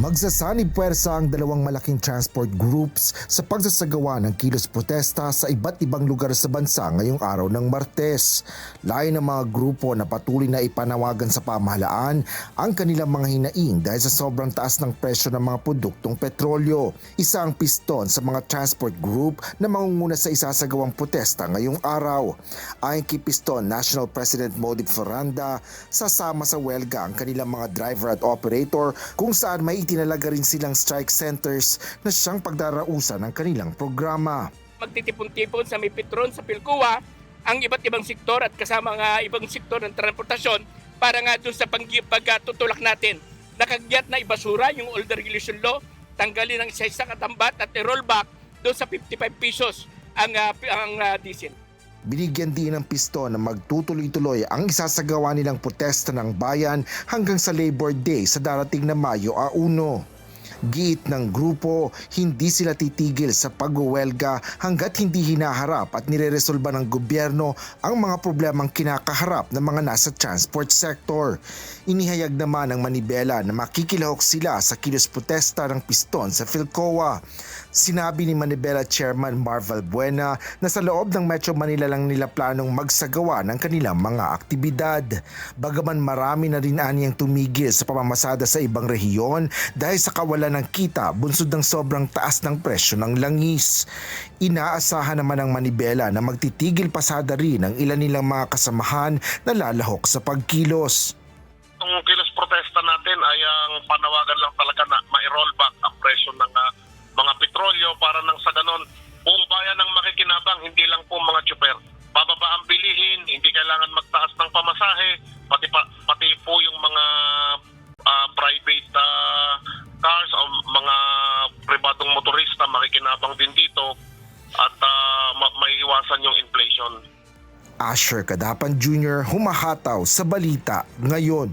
Magsasanib puwersa ang dalawang malaking transport groups sa pagsasagawa ng kilos protesta sa iba't ibang lugar sa bansa ngayong araw ng Martes. Layo ng mga grupo na patuloy na ipanawagan sa pamahalaan ang kanilang mga hinaing dahil sa sobrang taas ng presyo ng mga produktong petrolyo. Isa ang piston sa mga transport group na mangunguna sa isasagawang protesta ngayong araw. Ayon kay Piston National President Modip Ferranda, sasama sa welga ang kanilang mga driver at operator kung saan may itinalaga rin silang strike centers na siyang pagdarausan ng kanilang programa. Magtitipon-tipon sa may Petron, sa Pilcoa, ang iba't ibang sektor at kasama nga ibang sektor ng transportasyon para nga doon sa pagtutulak natin. Nakagyat na ibasura yung old regulation law, tanggalin ang isa-isa katambat at i-rollback doon sa 55 pesos ang diesel. Binigyan din ng Piston na magtutuloy-tuloy ang isasagawa nilang protesta ng bayan hanggang sa Labor Day sa darating na Mayo 1. Giit ng grupo, hindi sila titigil sa pagwelga hanggat hindi hinaharap at nireresolba ng gobyerno ang mga problemang kinakaharap ng mga nasa transport sector. Inihayag naman ng Manibela na makikilahok sila sa kilos protesta ng Piston sa Philcoa. Sinabi ni Manibela Chairman Marvel Buena na sa loob ng Metro Manila lang nila planong magsagawa ng kanilang mga aktibidad. Bagaman marami na rin aniyang tumigil sa pamamasada sa ibang rehiyon dahil sa kawalan ng kita bunsod ng sobrang taas ng presyo ng langis. Inaasahan naman ng Manibela na magtitigil pasada rin ang ilan nilang mga kasamahan na lalahok sa pagkilos. Ang kilos protesta natin ay ang panawagan lang talaga na ma-roll back ang presyo ng mga petrolyo para nang sa ganon buong bayan ang makikinabang, hindi lang po mga tsuper. Bababa ang bilihin, hindi kailangan magtaas ng pamasahe, pati po yung mga private cars o mga pribadong motorista makikinabang din dito at may iwasan yung inflation. Asher Kadapan Jr. humahataw sa balita ngayon.